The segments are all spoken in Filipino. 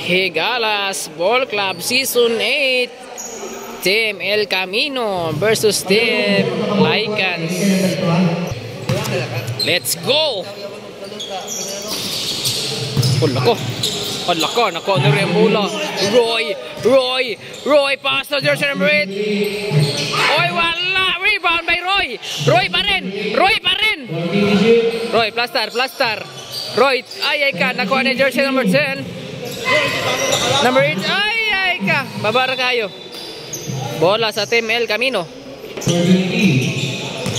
Higalas Ball Club Season 8, Team El Camino versus Team Lycans. Let's go! Hala ko, nakuha na rin ang bola. Roy, pass to jersey number 8. Oy, wala! Rebound by Roy! Roy pa rin! Roy, plaster. Roy, ay ka, nakuha na jersey number 10. Number 8, ay ka! Babara kayo. Bola sa Team El Camino.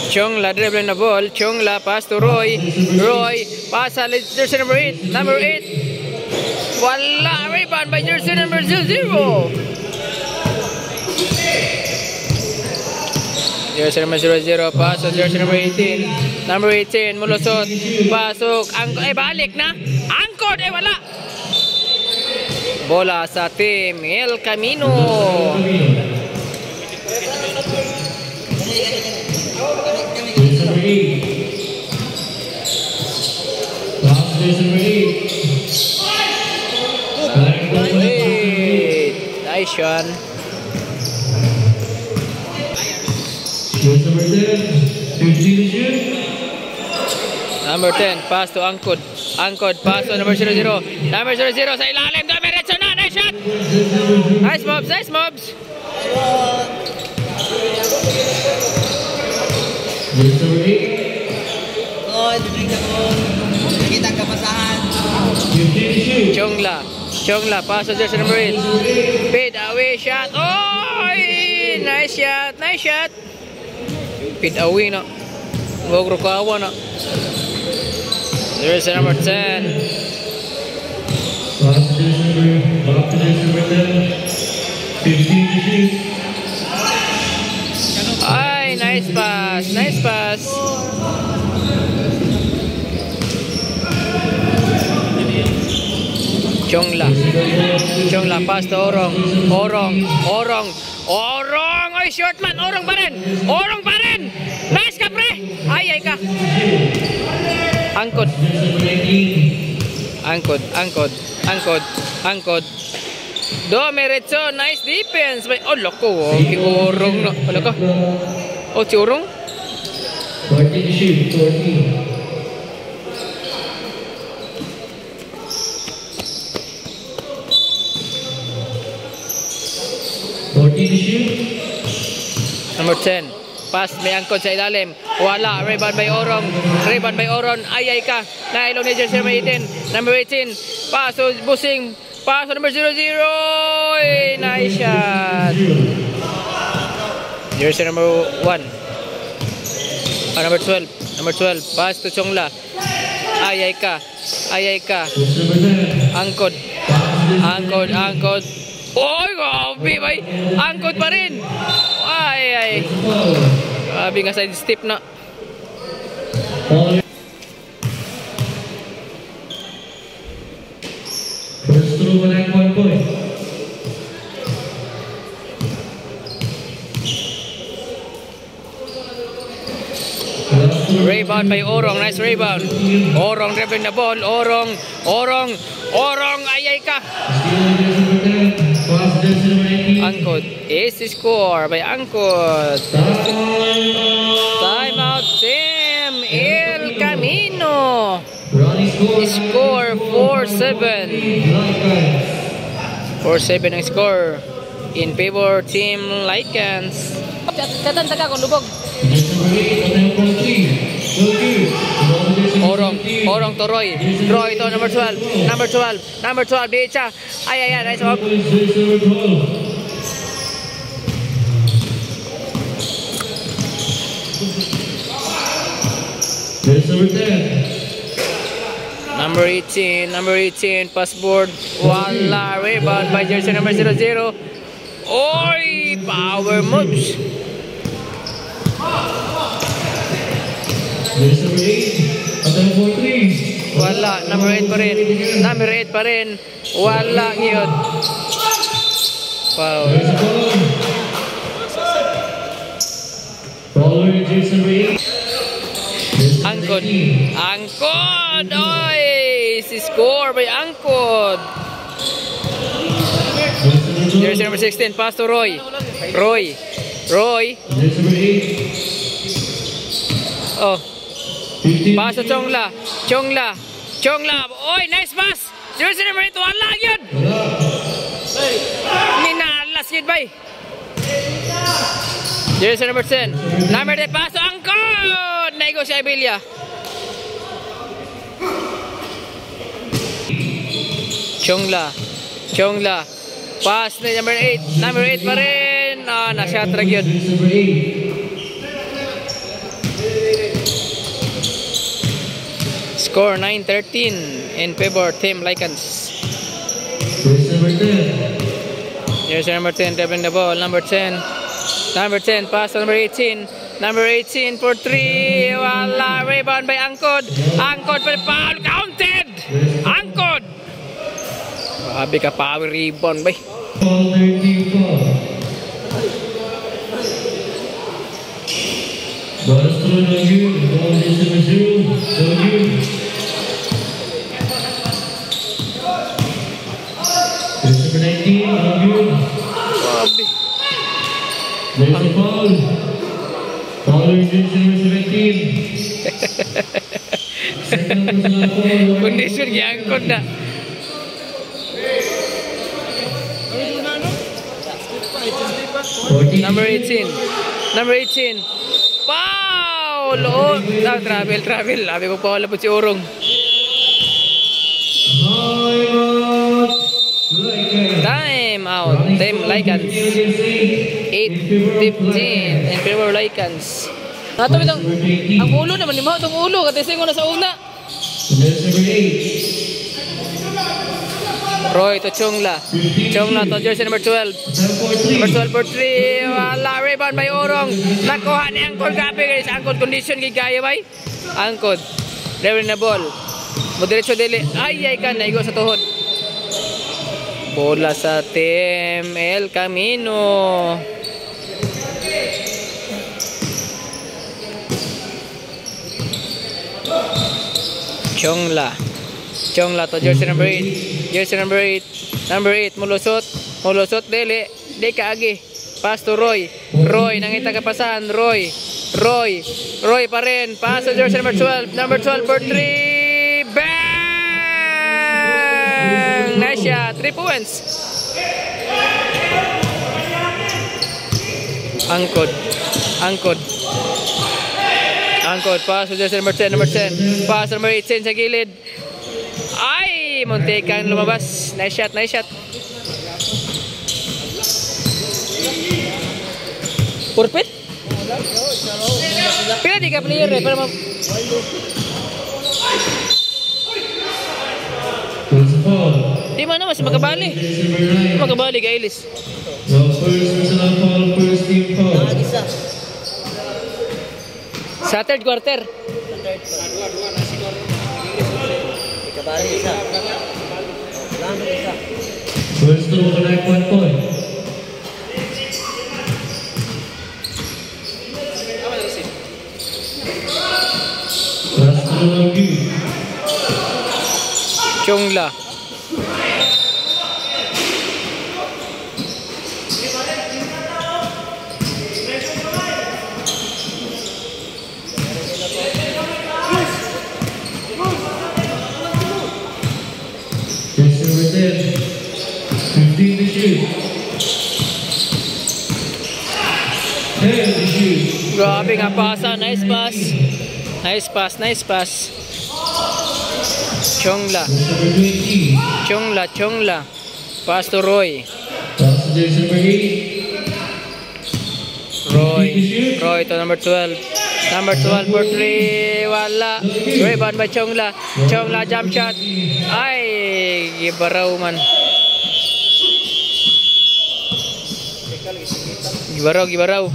Chongla dribble na ball. Chongla pass to Roy. Roy pass sa jersey number 8. Number 8. Wala. Rebound by jersey number 0. Jersey number 00. Pass to jersey number 18. Number 18. Mulusot. Pasok. Balik na. Angkod. Wala. Bola sa Team El Camino. Nice shot. Number 10, pass to Angkod. Angkod, pass to number 00. Number 00 sa ilalim. Domiretso na. Nice shot. Nice mobs. Kita kapasahan. Chongla, pass to jersey number 8. Fade away shot. Oh, nice shot. Fade away na. Wag rukawa na. Jersey number 10. Ay, nice pass. Chongla pass to Orong. Ay, short man. Orong pa rin. Nice ka, pre. Ay ka. Angkod. Domiretso. Nice defense. Oh, loko. Si Orong na. Wala ka. Oh, si Orong. 14. Number 10. Pass may Angkod sa ilalim. Wala. Rebound by Oron. Ay ka. Nailong ni jersey number 18. Number 18. Pass to Busing. Pass to number 00. Nice shot. Jersey number 1. Number 12. Pass to Chongla. Ay ka. Angkod. Oy, grabe ba? Angkod pa rin. Ay. Grabe nga side step na. First throw, 1 point. Rebound by Orong. Nice rebound. Orong dribbling the ball. Orong. Ay ka. Angkod. Ace score by Angkod. Time out Team El Camino. Score 4-7. 4-7 ang score in favor Team Lycans. Katan taga kung lubog. Orong to Roy to number 12 Becha. Ay, nice job. Number 18 passboard. Wala. Rebound by jersey number 00. Oy, power moves. Wala. Number 8 pa rin. Wala yun. Wow. Angkod. Oy, si score by Angkod. Jersey number 16, pass to Roy. Roy. Jersey number 8. Oh, 15. pass to Chongla. Oy, nice pass. Jersey number 8, wala yun. Wala. Minalas yun, bay. Jersey number 10. Number 10, pass to Angkon. Naigo si Abilia. Chongla. Pass na number 8. Number 8 pa rin. Ah, na-shot rag yun. Jersey number 8. Score 9-13 in favor Team Lycans. Jersey number 10. Jersey number 10 dribbling the ball. Number 10, pass to number 18. Number 18 for 3. Wala. Rebound by Angkod. Angkod pa foul. Counted. Angkod. Grabe ka, power rebound bay. Foul 13 foul. Bonus throw no good. Ball is number 0. No good. Jersey number 19. No good. Grabe. There's a foul. Foul in jersey number 17. Second personal foul. Condition kay Angkod na. Number 18. Foul! Oh, travel. Sabi ko foul po si Orong. Time out. Team Lycans. 8-15 in favor Lycans. Nato bitong ang ulo naman ni Mao tong ulo kasi ko na sa una. There's number 8. Roy to Chongla to jersey number 12. Number 12 for 3. Wala. Rebound by Orong. Nakuha ni Angkod. Grabe guys. Angkod condition kay kaya bay. Angkod. Dribbling na ball. Modiretso dili. Ay ka. Naigo sa tuhod. Bola sa Team El Camino. Chongla to jersey number 8. Number 8 mulusot dili di kaagi. Pass to Roy nangita kapasahan. Roy pa rin. Pass to jersey number 12 for 3. Bang! Nice shot. 3 points. Angkod. Pass to jersey number 10. Pass number 18 sa gilid. Ay! Muntikang lumabas. Nice shot. Purpit? Pila di ka player eh. Para di man na mas makabali. Makabali ka Ilis. Sa third quarter. First throw connect 1 point. First throw no good. Chongla. Grabe nga pasa. Nice pass. Chongla. Pass to Roy to number 12. Number 12 for 3. Wala. Rebound by Chongla. Jump shot. Ay, gibaraw man. Gibaraw.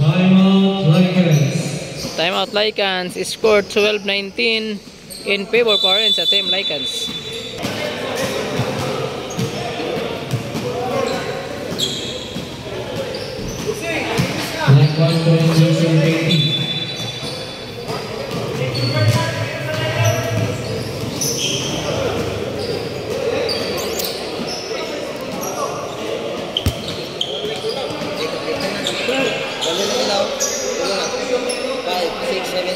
Time out Lycans. Scored 12-19 in favor pa rin sa Team Lycans. Number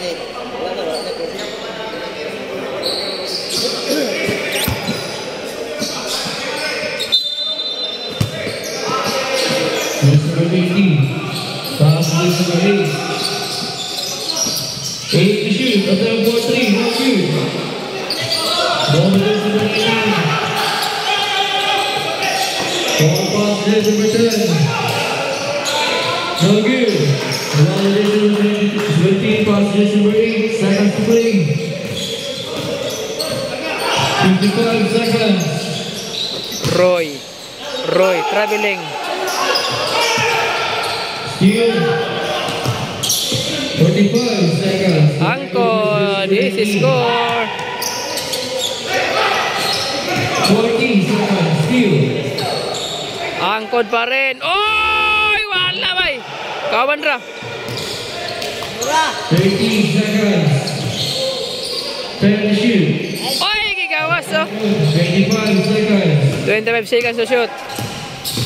18. Pass to number 8. 8 to shoot. Attempt for 3. No shoot. Ball is number 9. Ball pass is number 10. No good. Ball is number 13. Pass is number 8. Seconds to play. 55 seconds. Roy traveling. Steal. 45 seconds. Angkod, this is score. 14 seconds. Steal. Angkod pa rin. Oy, wala bay. Kawan ra. 13 seconds. 10 to shoot. Oy, gigawas oh. 25 seconds. 25 seconds to shoot.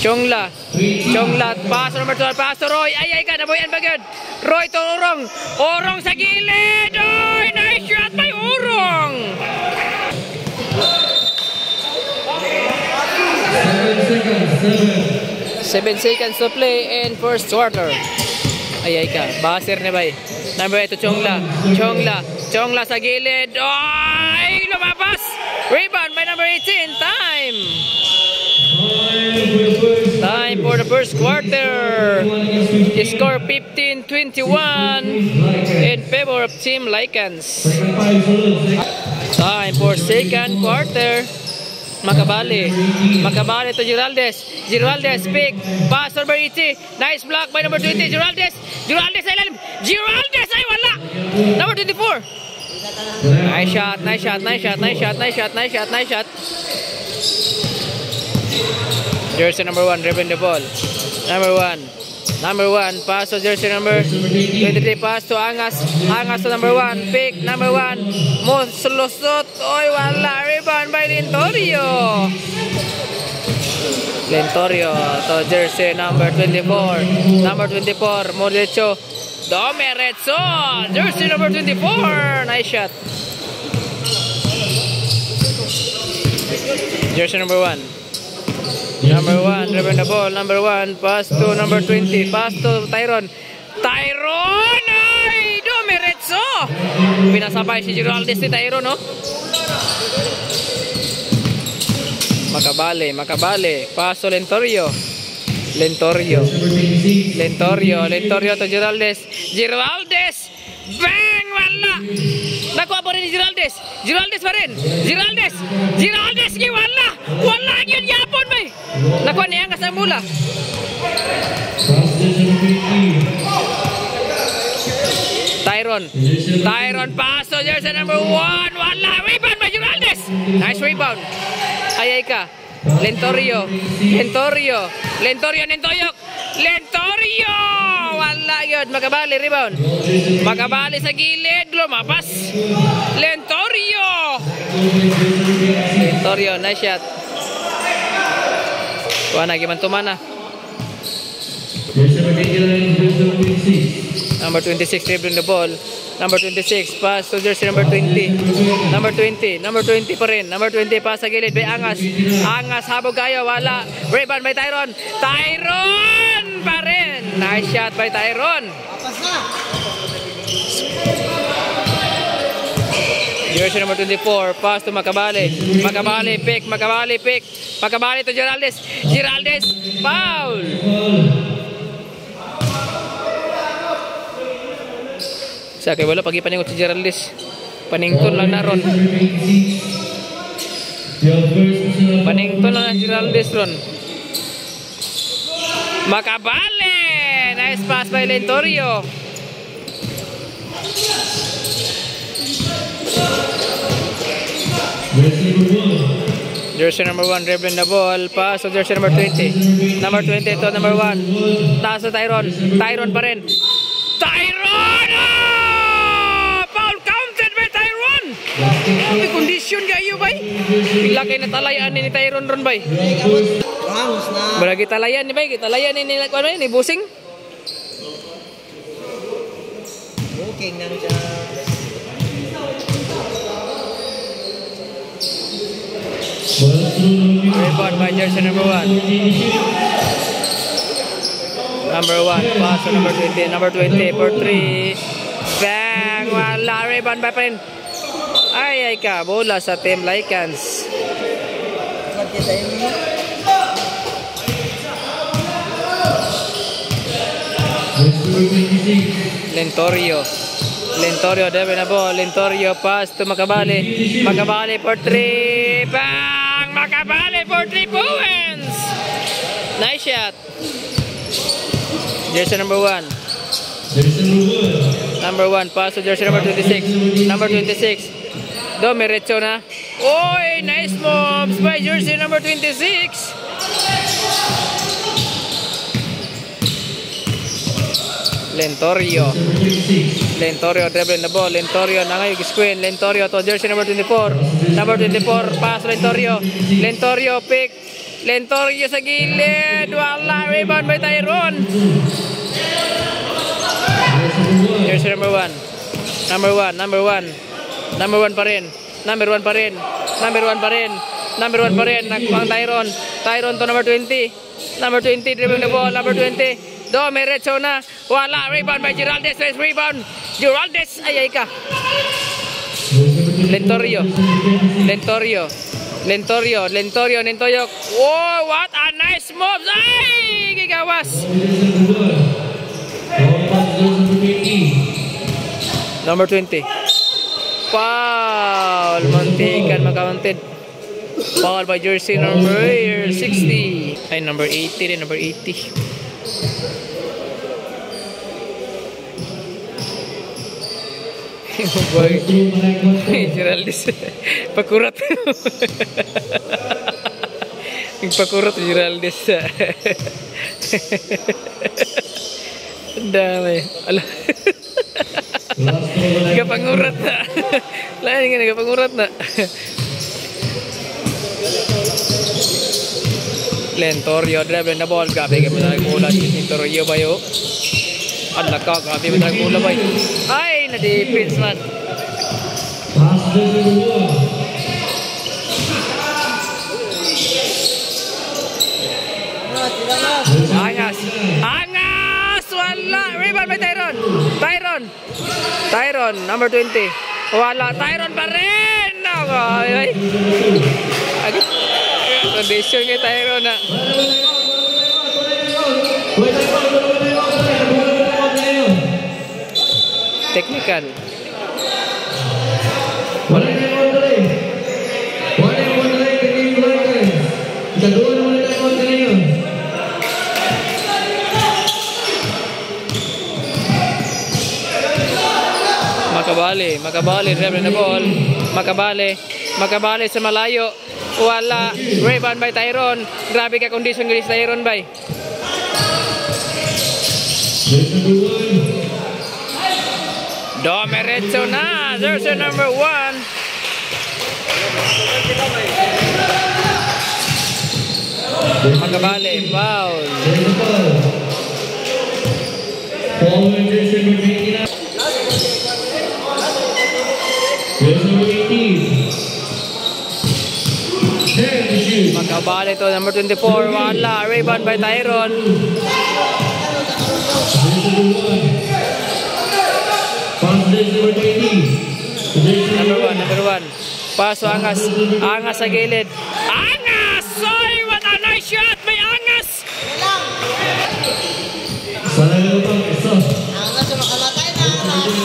Chongla, pass number 12, pass to Roy. Ay ka, nabuyan ba yun? Roy to Orong sa gilid. Oy, nice shot by Orong. 7 seconds to play in first quarter. Ay ka, baser na ba? Number 8 to Chongla sa gilid. Oy, lumabas. Rebound by number 18. Time for the first quarter. The score 15-21 in favor of Team Lycans. Time for second quarter. Makabali to Giraldes pick. Pass number 80. Nice block by number 20. Giraldes ay lalim. Giraldes ay wala. Number 24. Nice shot. Jersey number 1, dribbling the ball. Number 1, pass to jersey number 23, pass to Angas to number 1, pick number 1, Moslosot, oy wala, rebound by Lentorio to jersey number 24, Morecho, Domerezo, jersey number 24, nice shot. Jersey number 1, dribbling the ball. Number 1, pass to number 20. Pass to Tyron. Ay, Domerezo. Pinasabay si Giraldes ni Tyron, no? Makabali. Pass to Lentorio to Giraldes. Bang! Wala! Nakuha pa rin ni Giraldes pa rin. Giraldes ki wala! Wala yun yapon ba? Nakuha niya ang kasamula. Tyron pass to jersey number 1. Wala! Rebound by Giraldes! Nice rebound. Ay ka. Lentorio. Wala yun. Makabali, rebound. Makabali sa gilid. Lumabas. Lentorio, nice shot. Wala, giman-tumana. Number 26 dribbling the ball. Number 26 pass to jersey number 20. Number 20 pa rin. Number 20 pass sa gilid by Angas habog kayo, wala. Rebound by Tyron pa rin. Nice shot by Tyron. Jersey number 24 pass to Makabali pick. Makabali to Giraldes, foul. Sa kay wala pagi paningot si Giraldes. Panington lang na ron. Panington lang na Giraldes ron. Makabali. Nice pass by Lentorio. Jersey number 1 dribbling the ball. Pass to jersey number 20. Number 20 to number 1. Taas to Tyron pa rin. May kondisyon kayo bay. Bila kayo natalayan ni Tyron ron bay. Beragi talayan ni bay. Talayan ni Busing. ranking ng siya. Rebound by jersey number 1. Number 1, pass to number 20. Number 20 for 3. Bang! Wala. Rebound by pa rin. Ay ka. Bola sa Team Lycans. Magkita yun mo. Lentorio, debe na ball. Lentorio, pass to Macabale. Macabale for 3. Bang! Macabale for 3 points! Nice shot. Jersey number 1. Number 1, pass to jersey number 26. Number 26. Domiretso na. Oy, nice moves by jersey number 26. Lentorio dribbling the ball. Lentorio nangay screen. Lentorio to jersey number 24. Number 24, pass Lentorio. Lentorio pick. Lentorio sa gilid. Wala. Rebound by Tyron. Jersey number 1. Number 1 pa rin. Number 1 pa rin. Nagpang Tyron. Tyron to number 20. Number 20 dribbling the ball. Number 20. Domiretso na. Wala. Rebound by Geraldes. Nice rebound. Geraldes. Ay ka. Lentorio. Oh, what a nice move. Ay! Gigawas. Number 20. Foul. Muntikan magkaunted. Foul by jersey number 60. Ay, number 80 rin. Number 80. Boy, Geraldis pakurat. Pakurat Geraldis. Dami. Ala. Kapangurat na. Lain nga kapangurat na. Lentorio dribbling the ball. Grabe ka mo na bola. Lentorio ba yun? Ala ka, grabe mo na bola ba yun? Ay, na-defense man. Angas! Wala! Rebound by Tyron, number 20. Wala, Tyron pa rin! Ay. Condition kay Tyron na. Technical. Makabali, dribbling the ball. Makabali sa malayo. Wala. Rebound by Tyron. Grabe ka condition guys Tyron bay. Domiretso na. Jersey number 1. Makabali, foul. Makabali to number 24. Wala. Rebound by Tyron. Number 1. Paso Angas. Angas sa gilid. Angas! Soy! What a nice shot by Angas! Angas sa makamatay na Angas.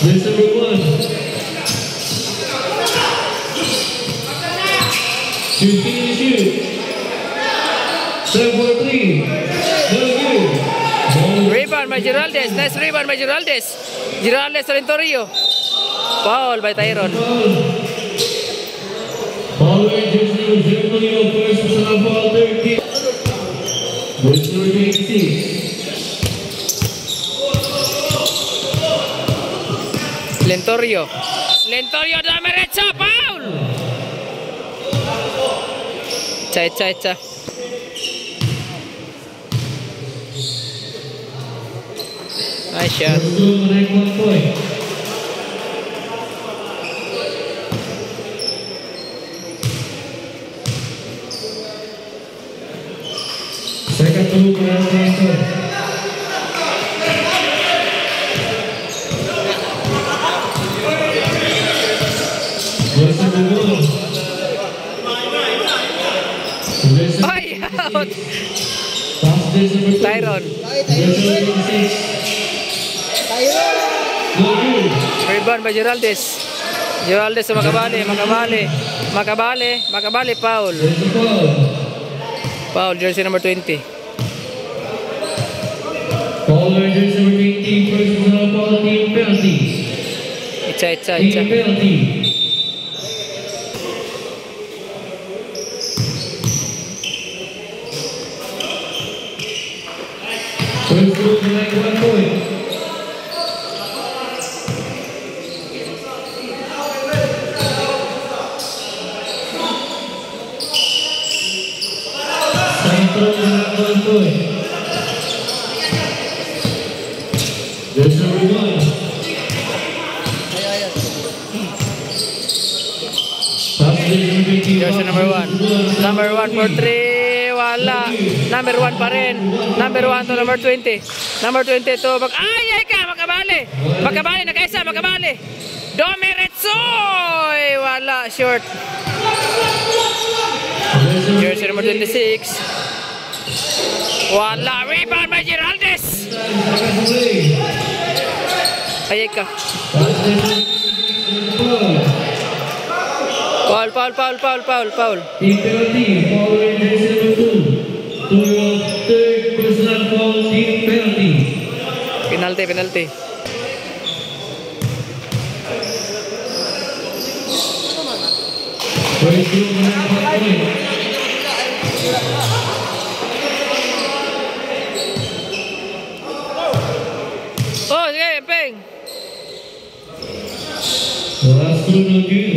Jersey number 1. Shoot. 7 for 3. Rebound by Geraldes. Nice rebound by Geraldes. Geraldes Lentorio. Foul by Tyron. Following jersey number 0, first personal foul, 30. Jersey number 26. Lentorio. Lentorio dalam derecha, foul. Cha. Nice shot. Menaik 1 point. Second to menaik 1 point. Ay, out. Tyron. Rebound by Geraldes. Geraldes sa Makabali, foul. Foul, jersey number 20. Foul jersey number 20, first personal foul, team penalty. Itcha. Team penalty. First group menaik 1 point. Second menaik 1 point. Jersey number 1. Jersey number 1. Number 1 for 3. Wala. Number 1 pa rin. Number 1 to number 20. Number 20 to ay ka, Makabali na kaisa, Makabali. Domeretsoy. Wala, short. Jersey number 26. Wala, rebound by Geraldes. Ay ka. Foul. Team penalty, following jersey number 2. To your third personal foul, team penalty. Penalty. First group menaik 1 point. Oh, sige, Peng. Last group no good.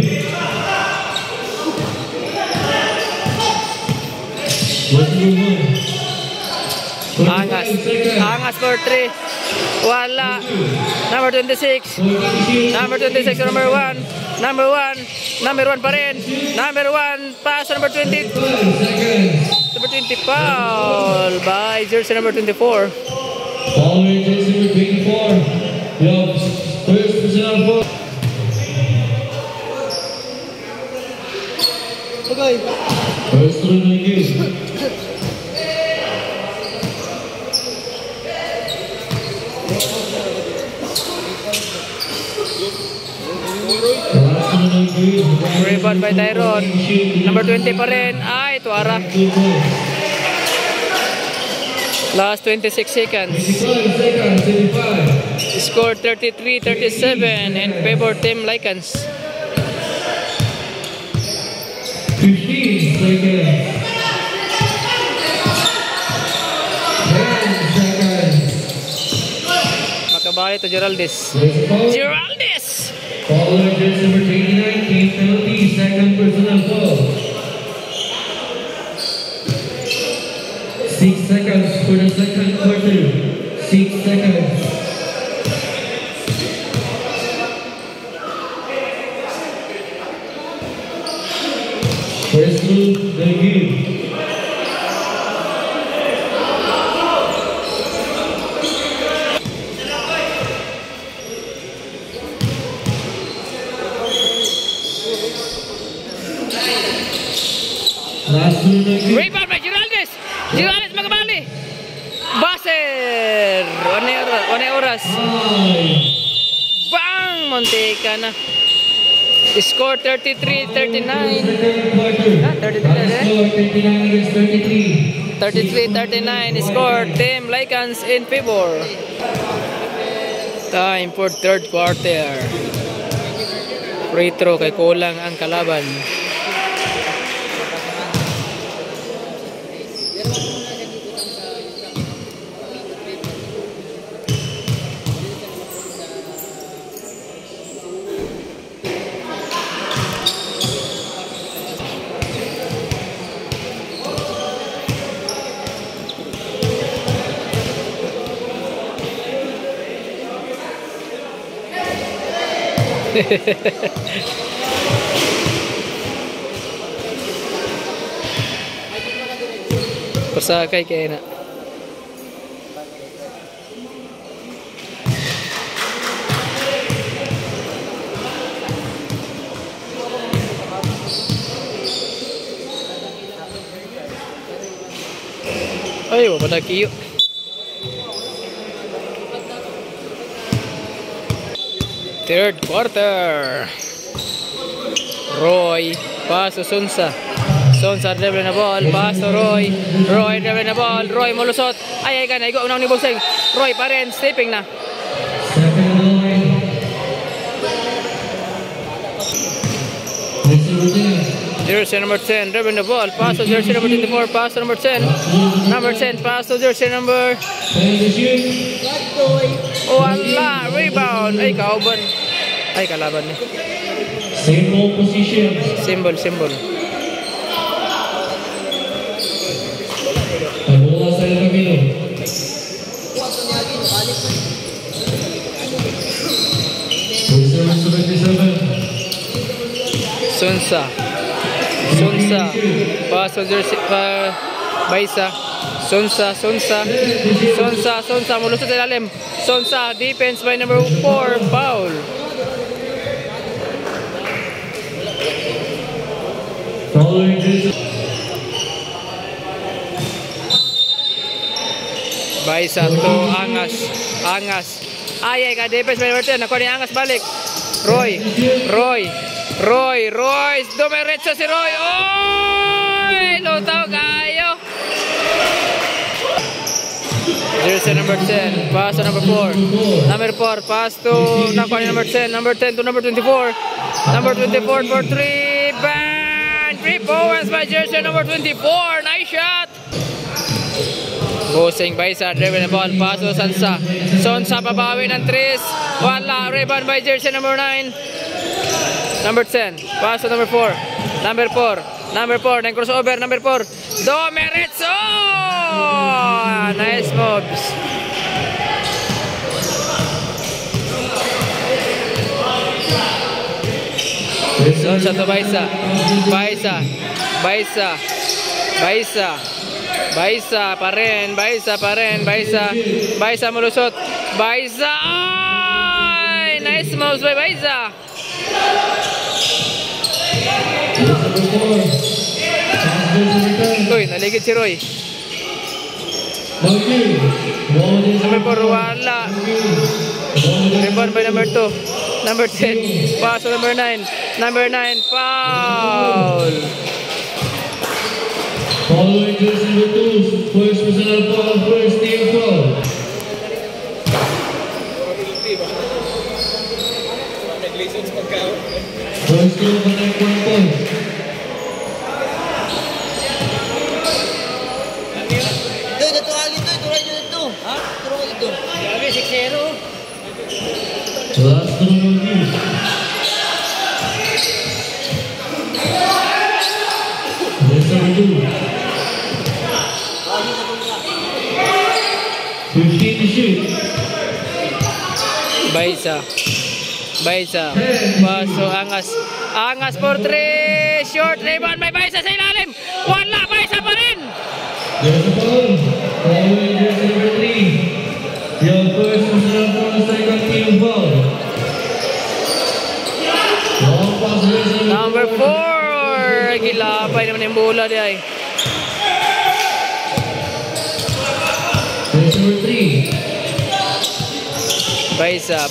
Angas for 3. Wala. Number 26. Number 26 number 1. Number 1 pa rin. Number 1 pass number 20. Number 20 foul by jersey number 24. Following jersey number 24. Your first personal foul. Okay. First run no good. Rebound by Tyron. Number 20 pa rin. Ay, tuara. Last 26 seconds. Score 33-37 in favor Team Lycans. 15 seconds. 10 seconds. Makabali to Geraldes. Geraldes! Following jersey number 29, team penalty, second personal foul. 6 seconds for the second quarter. 6 seconds. First group, the game. Last one, the game. Rebound by Geraldes. Geraldes Makabali. Baser. One oras. Bang! Monteca na. Score 33-39. Second quarter. 39 against 33. 33-39 score. Team Lycans in favor. Time for third quarter. Free throw kay kulang ang kalaban. Pasakay kaya na. Ay, wala na kiyo. Third quarter. Roy, pass to Sonsa. Sonsa dribble na ball, pass to Roy. Roy dribble na ball, Roy mulusot. Ay ka na, igo unang ni Busing. Roy pa rin, stepping na. Jersey number 10, dribble the ball, pass to jersey number 24, pass to number 10. Number 10, pass to jersey number. Wala, rebound. Ay, kauban. Ay, kalaban niya. Symbol position. Symbol. Bola sa Camilo. Sonsa, pass to jersey, Baisa. Sonsa, mulusot sa ilalim. Sonsa, defense by number 4, foul. Baisa to Angas. Ay ka, defense by number 10. Nakuha ni Angas balik. Roy. Dumiretso si Roy. Oy! Lutaw kayo. Jersey number 10, pass to number 4. Number 4, pass to number 10. Number 10 to number 24. Number 24 for 3. Bang! 3 points by jersey number 24. Nice shot. Busing Baisa, dribble the ball, pass to Sonsa pabawi ng 3. Wala, rebound by jersey number 9. Number 10, pass to number 4. Number 4, then crossover, number 4. Domeretso! Nice moves. Sonsa to Baisa pa rin. Baisa mulusot. Baisa! Ay! Nice moves by Baisa. Uy, naligid si Roy. Number 4, wala. Rebound by number 2. Number 10, pass to number 9. Number 9, foul. Following jersey number 2, first personal foul, first team foul. First team for 9 points. Dito, Ali, dito. Ha? Turo ko dito. Grabe, 6-0. Last number 15 to shoot. Baisa. Paso, Angas for 3. Short rebound by Baisa sa ilalim. Wala, Baisa pa rin. There's a foul. Following jersey number 3. Your first personal foul, second team foul. Long pass jersey Number 4. Gilapay naman yung bola di ay. jersey number 3. Baisa,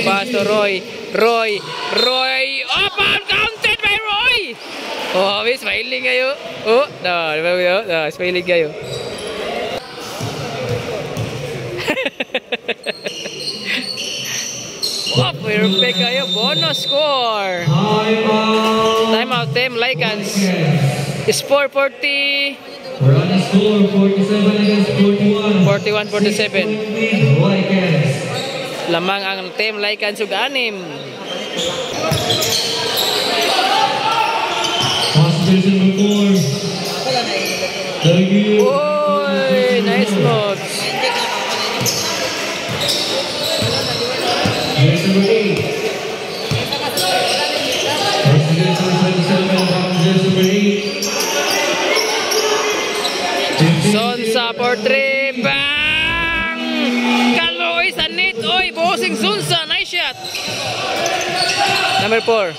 pass to Roy. Open, counted by Roy. Oh, may smiling kayo. Oh, smiling kayo. Perfect kayo. Bonus score. Time out, Team Lycans. Score 40. Running score 47 against 41. 41-47. Lycans. Lamang ang Team Lycans ug 6. Pass jersey number 4. Dargil. Oy, nice moves. Jersey number 8. Pass jersey number 27. Pass jersey number 8. Sonsa for 3. Bang! Kaloy sa net. Oy, bossing Sonsa. Nice shot. Number 4.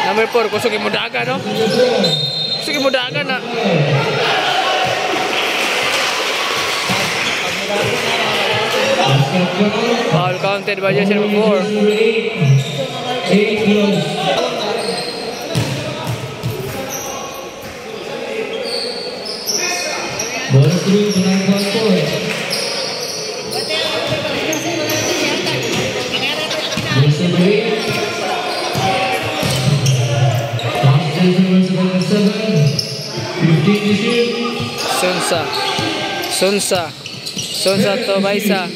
Number 4. Kusugin mo daga, no? Kusugin mo daga na. Foul counted by jersey number 4. 8 gloves. Ball through to 9-4. Jersey number 8. Pass jersey number 7. 15 to shoot. Sonsa to Baisa.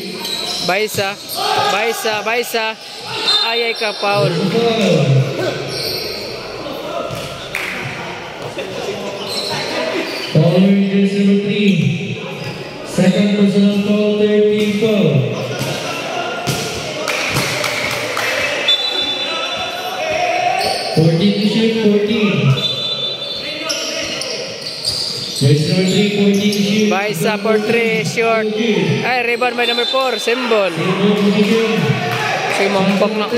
Baisa. Ay ka, foul. Following jersey number 3. Second personal foul, 13 foul. To shoot, 14. Jersey number 3, 14 to shoot. Baisa for 3, short. Ay, rebound by number 4, symbol. Sige, mampok na.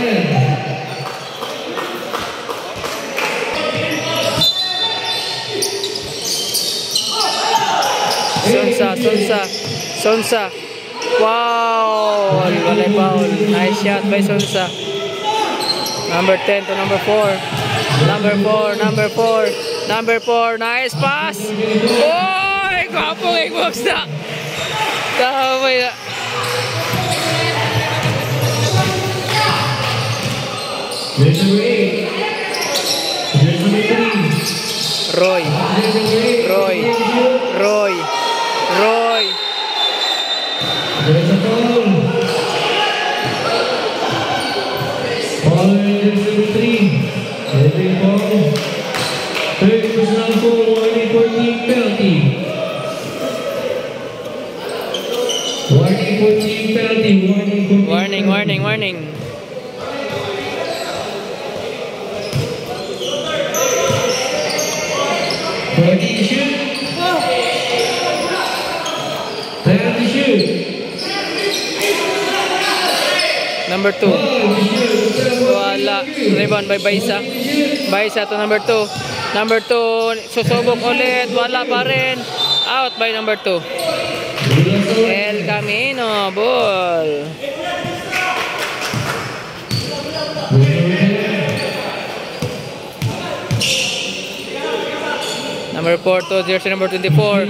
Sonsa. Wow! Walay foul. Nice shot by Sonsa. Number 10 to number 4. Number 4. Nice pass. Oy! Kapong i-box na. Tama na. Jersey number 8. Jersey number 3. Roy. There's a foul. Following jersey number 3. Heading foul. Third personal foul, warning 14 penalty. Warning 14 penalty. Warning. 20 to shoot. 10 to shoot. Number 2. Wala. Rebound by Baisa. Baisa to number 2. Number 2. Susubok ulit. Wala pa rin. Out by number 2. El Camino. Ball. Number 4 to jersey number 24.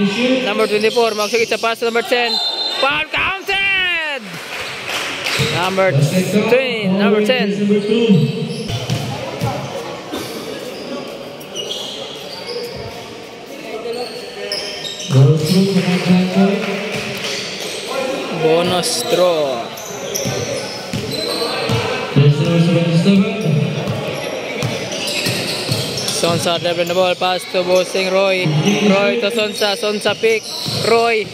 Number 24. Magsugit sa pass to number 10. Foul counted! Number 10. Number 10. Bonus draw. Sonsa dribbling the ball, pass to bossing Roy. Roy to Sonsa. Sonsa pick. Roy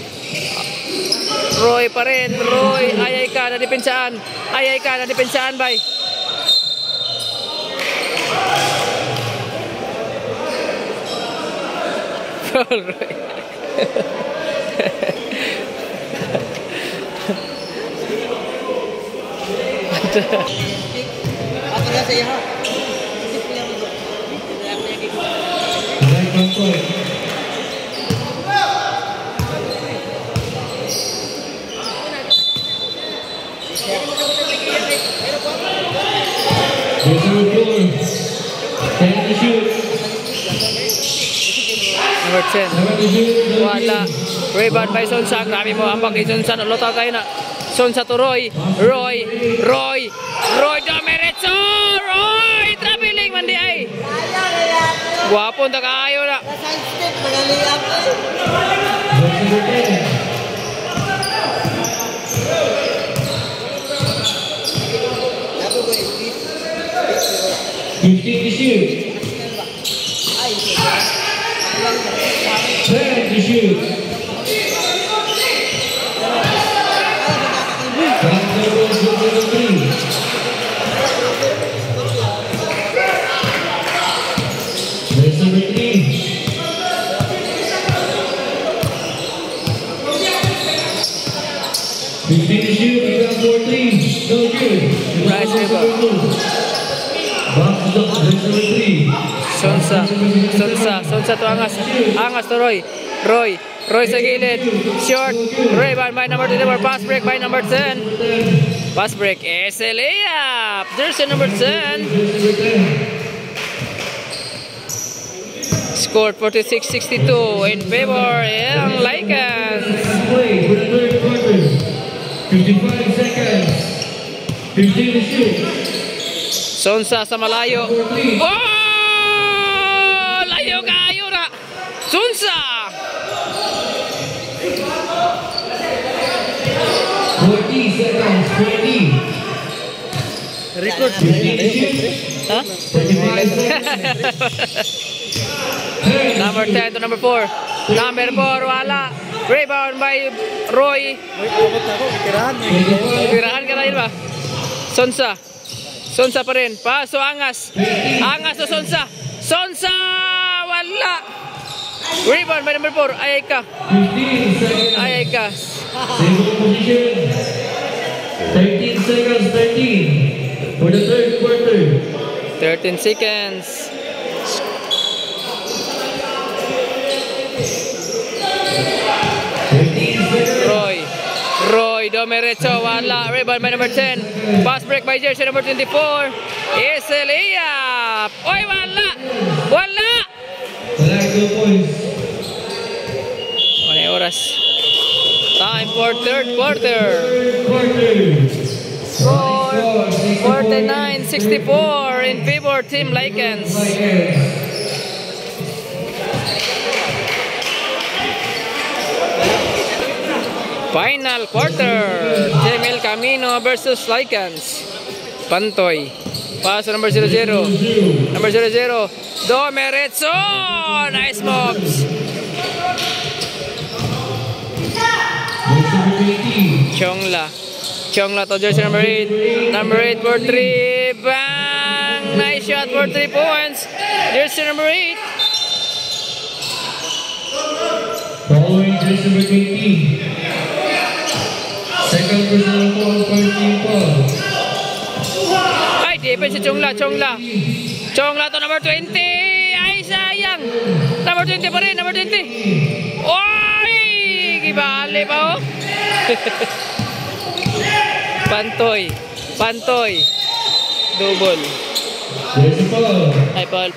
pa rin. Roy, ayay ka na dipensaan. Bay. Foul, Roy. Apa na sa iya? Number 10. Wala. Rebound by Sonsa. Grabe mo. Ambag kay Sonsa. Nalota kayo na. Sonsa to Roy. Roy Domeretso! Roy! Traveling man di ay! Guwapo na kaayo na. Sidestep, magaliyap eh. Ako ba yung 15 to shoot. 10 to shoot. That's number 3. To shoot, we got 4 3. No good. Nice rebound. Box is up, that's number 3. Sonsa to Angas to Roy sa gilid, short, rebound by number 24, pass break by number 10, pass break, is a layup, jersey number 10, scored 46-62 in favor Young Lycans. Play for the third quarter. 55 seconds. 15 to shoot. Sonsa sa malayo. Oh! Layo kayo na. Sonsa! 40 seconds. 20. record. 15 to shoot. Huh? 35 seconds. Number 10 to number 4. Number 4, wala. Rebound by Roy. Tirahan ka dahil ba? Sonsa pa rin. Paso Angas. Angas to Sonsa. Sonsa! Wala. Rebound by number 4. Ayayka. 15 seconds. Ayayka. Stable position. 13 seconds. 13 for the third quarter. 13 seconds. Roy Domeretso, wala. Rebound by number 10. Pass break by jersey number 24. Is a layup. Oy, wala. Wala. Wala 2 points. Ano yung oras? Time for third quarter. Score 49-64 in favor Team Lycans. Final quarter. Team El Camino versus Lycans. Pantoy. Pass number 00. Number 00. Domeretso. Nice moves. Chongla to jersey number 8. Number 8 for 3. Bang! Nice shot for 3 points. Jersey number 8. Following jersey number 18. Second personal foul for team foul. Ay, defense si Chongla. Chongla to number 20. Ay, sayang. Number 20 pa rin. Number 20. Oy! Gibali pa oh. Pantoy. Double. There's a foul. Ay, foul.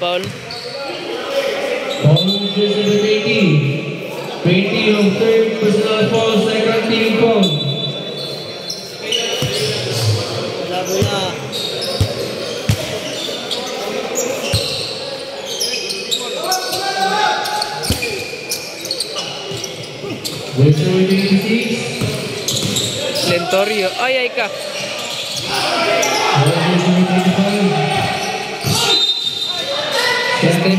Following jersey number 18. 20 of third personal foul, second team foul. Labo na. Jersey number 26. Lentorio. Ay ka. Jersey number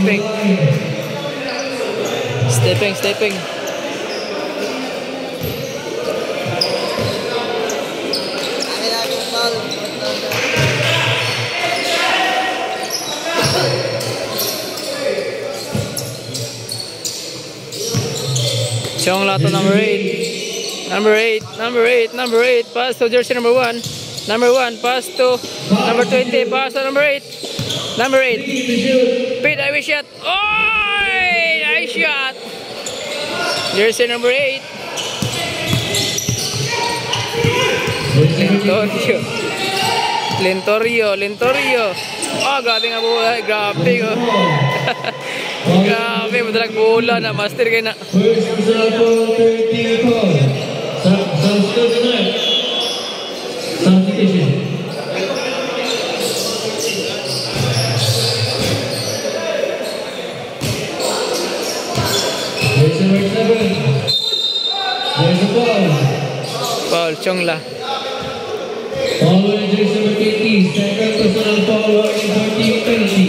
25. Stepping. Akin na yung foul. Chongla to number 8. Number 8. Pass to jersey number 1. Number 1. Pass to number 20. Pass to number 8. Number 8. Pete, I wish shot. Oh! Nice shot. Jersey number 8. Lentorio. Oh, grabe nga bola. Grabe ko. Grabe, madalag bola na. Master kayo na. First personal foul, third team foul. Substitution. There's a foul. Foul, Chongla. Foul on jersey number 80. Second personal foul, warning 14 penalty.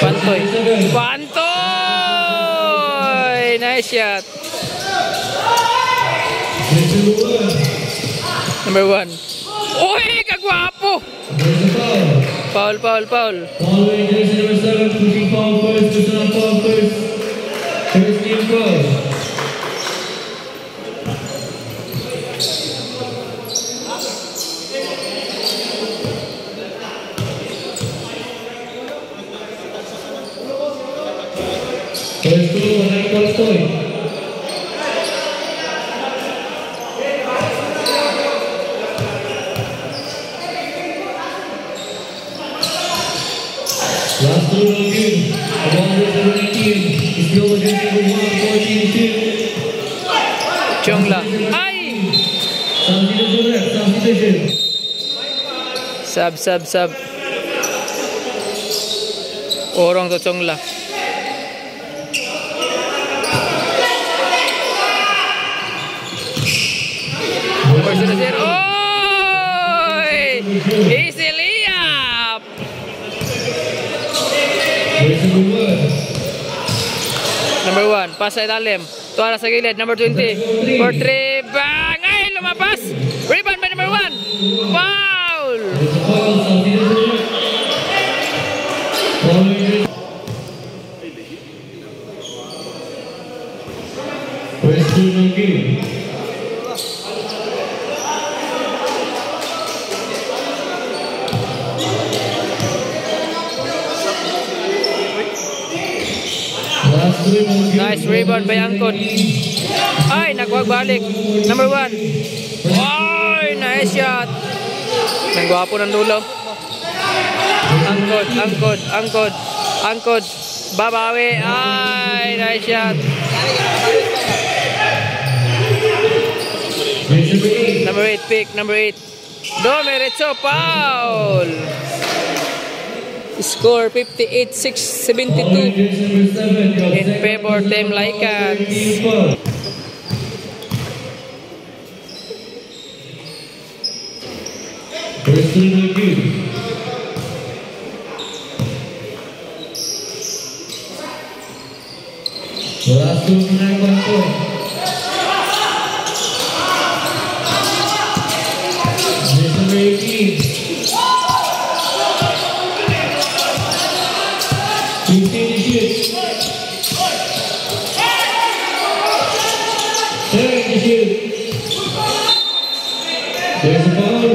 Pantoy. Pantoy! Nice shot. Number 1. Uy, kagwapo! There's a foul. Foul. Foul on jersey number 7. Pushing foul first. Personal foul first. First team foul. First two, high ball point. Last two of game. Along with the 19. Is still against number 1, 14-2. Chongla. Ay! Substitution. Sub. Orong to Chongla. First to the zero. Oy! Easy layup! Number 1, pass sa ilalim. Tuwala sa gilid. Number 20. For 3. Bang! Ay, lumabas! Rebound by number 1. Foul! First two of game. Nice rebound by Angkod. Ay, nagwag balik. Number 1. Ay, nice shot. Nagwapo ng dulo. Angkod. Babawi. Ay, nice shot. Number 8 pick. Domerecho, foul. Score 58-6-72 in favor Team Lycans. First two of game. Last two of 9 point. Number 18. 15 to shoot. 10 to shoot. There's a foul.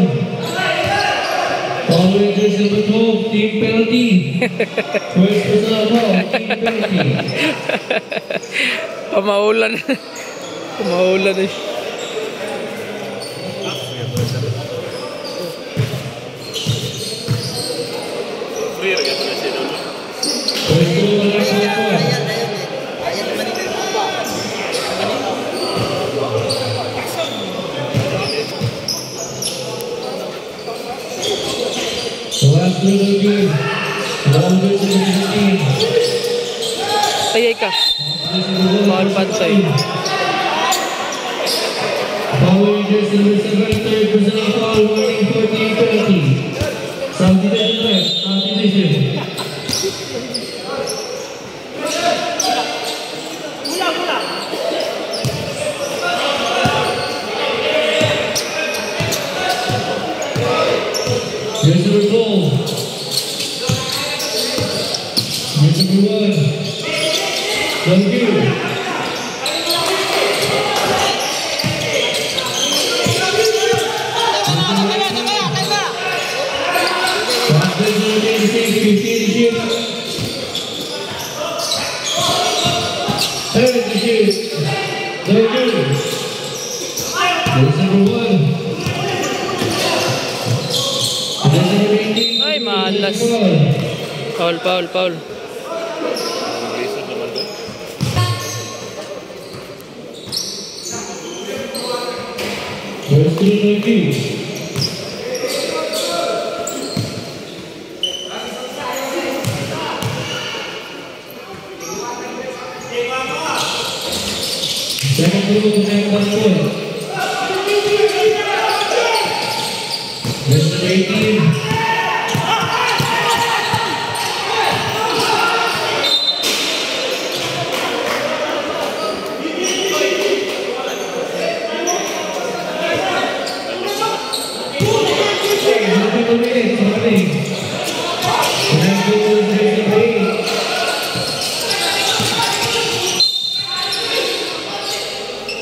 Foul with jersey number 12. Team penalty. First personal foul. Team penalty. Pamaulan eh. First two of 9 point. Last two of game. Foul with jersey number 15. Ayay ka. Foul Pantoy. Foul with jersey number 7. Third personal foul. Warning 14 penalty. Substitution. Here's number 12. Here's number 1. Thank you. Ay, malas. Foul. First 18.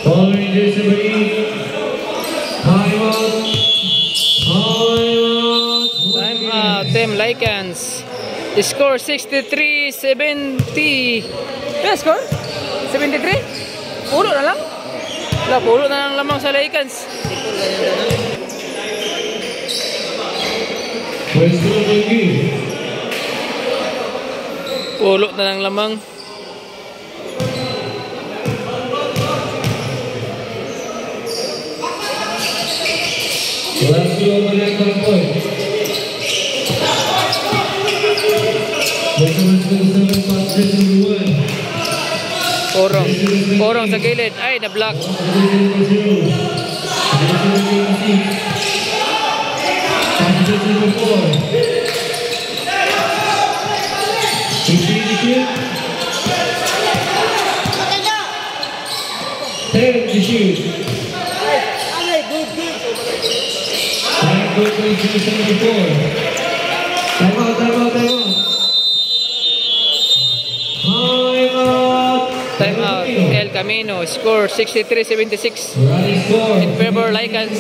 Following this number 8, time out. Time out, Team Lycans. Score 63-70. Ano score? 73? Pulo na lang? Wala, pulo na lang lamang sa Lycans. Pulo na lang lamang. Last two over at 1 point. Orong sa gilid. Ay, na-block. Time out. El Camino. Score 63-76. In favor Lycans.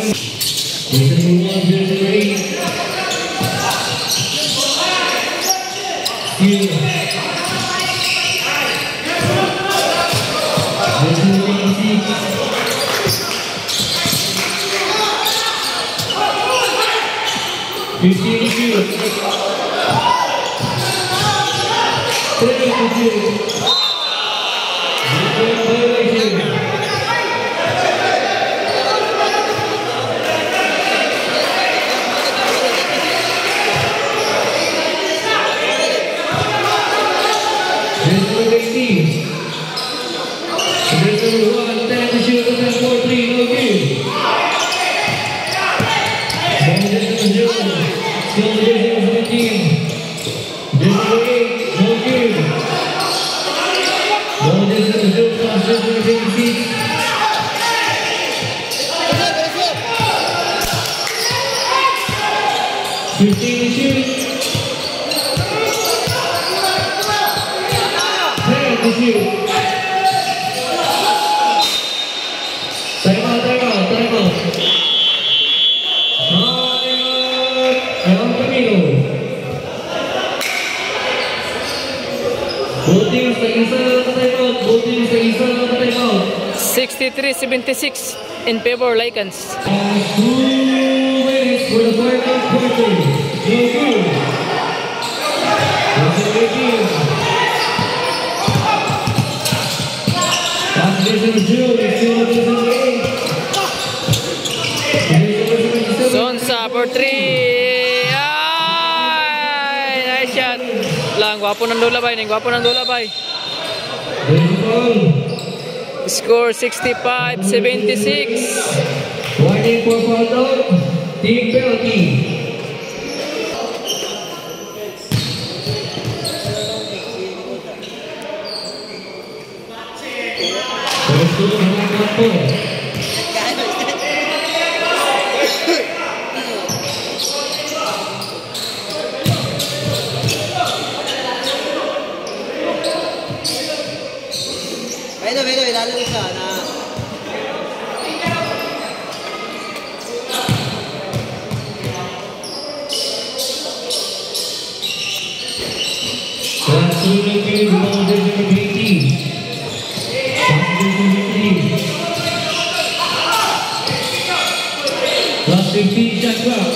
Voting sa isa na timeout. Voting sa isa na timeout. 63-76 in favor Lycans. 2 minutes for the final quarter. No good. That's the game. That's the June. It's still the game. Sonsa for 3. Nice shot. Lang, gwapo ng dulabay. Gwapo ng dulabay. Score 65-76. Warning for foul out. Team penalty. Pero ilalaro siya na Last 15 shot clock.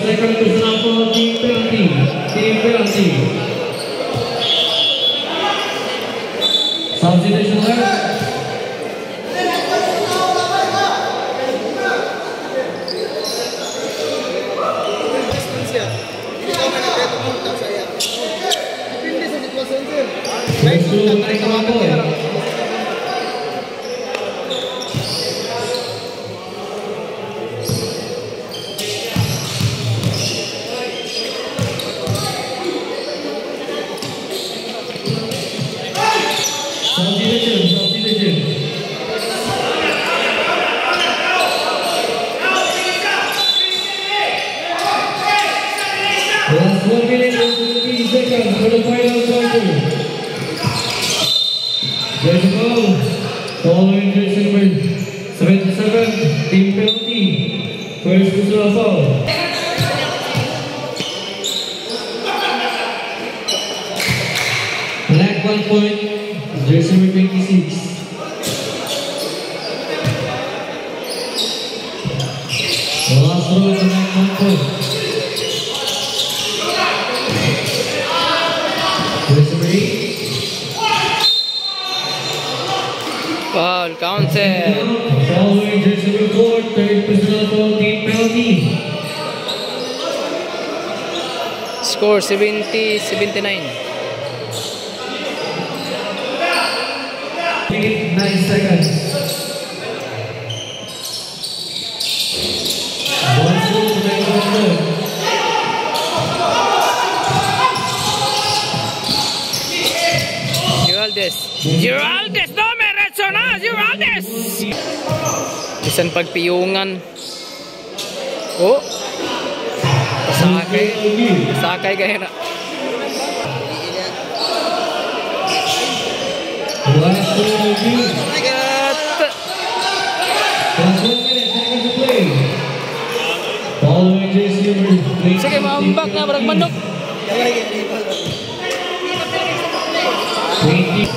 Second personal foul, team penalty. Team penalty. Substitution left. 77, team penalty. First personal foul. Black 1 point, jersey number 26. Last row, black 1 point. Jersey number 8. Foul, counted. Following jersey number 4, third personal foul, team penalty. Score 70-79. 9 seconds. One goal to make 1 point. Geraldes, no, meretso na, Geraldes! Isang pagpiyungan. Oh! Pasakay kayo na. Last goal of the game. Gat! Last 1 minute, seconds to play. Following jersey number 20. Sige, maambak na, barang manok. 20.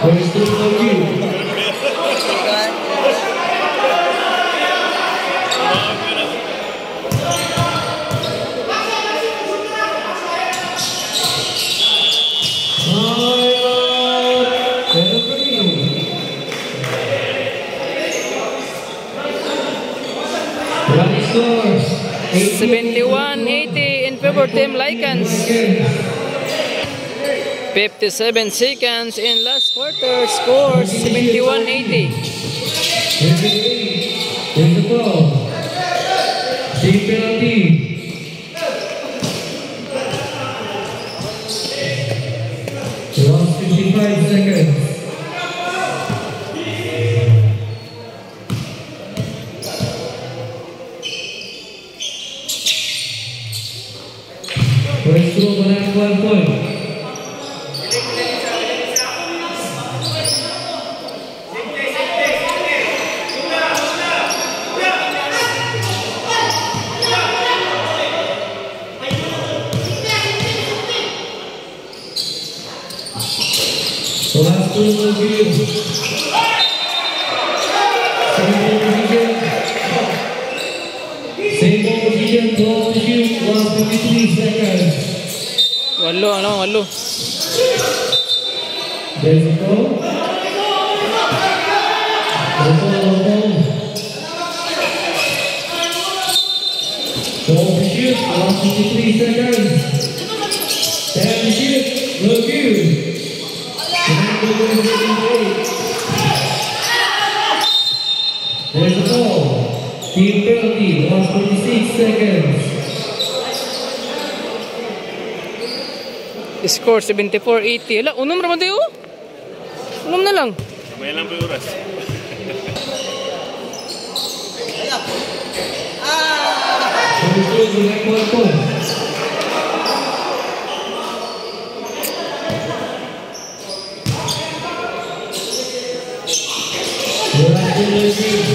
First goal of the game. Running scores 71-80 in favor team Lycans. 57 seconds in last quarter. Score 71-80. There's the ball. Team penalty. Last 55 seconds. First goal, Black 1 point. The last goal will be same position, 12 to shoot, last 23 seconds. Walo. There's the ball. There's the ball. 12 to shoot, last 23 seconds. 10 to shoot, look good. There's the ball. Team penalty, last 46 seconds. Score 74-80. Hala, unom naman tayo. Unom na lang. May lang po yung oras. First goal, Black 1 point. Last goal of the game.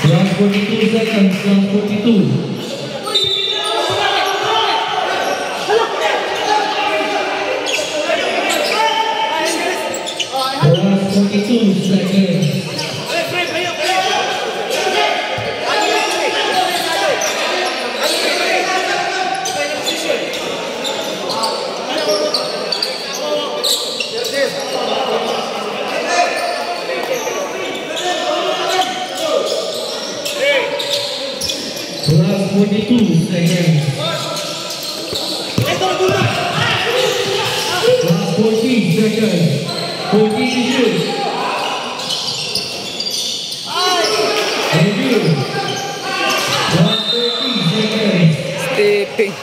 Last 42 seconds, last 42. Last 42 seconds. Last 42 seconds. Last 14 seconds. 14 to shoot. And you. Last 13 seconds. Stepping.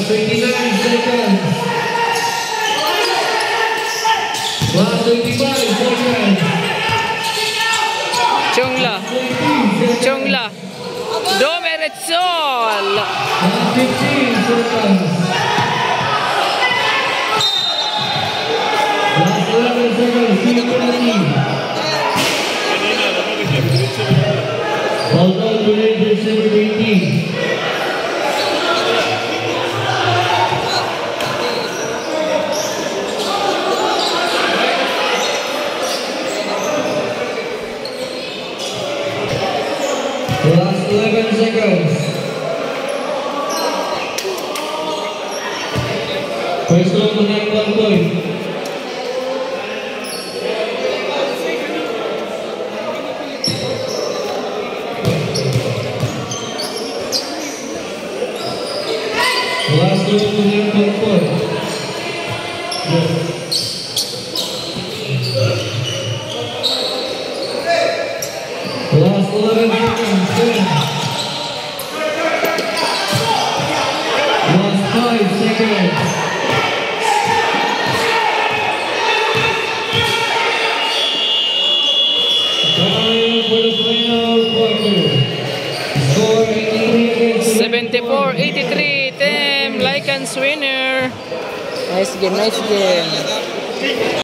Last 29 seconds. Last 25 seconds. Chongla. 20 seconds. Chongla. Domeretsol. Last 15 seconds. Last 11 seconds. Team penalty. Ball down to Rangers number 18. Last 11 seconds. First goal to net 1 point. Last goal to net 1 point. Last 11 seconds. 10. Last 5 seconds. Time for the final quarter. Score 83 against 74-83. Team Lycans winner. Nice game, nice game.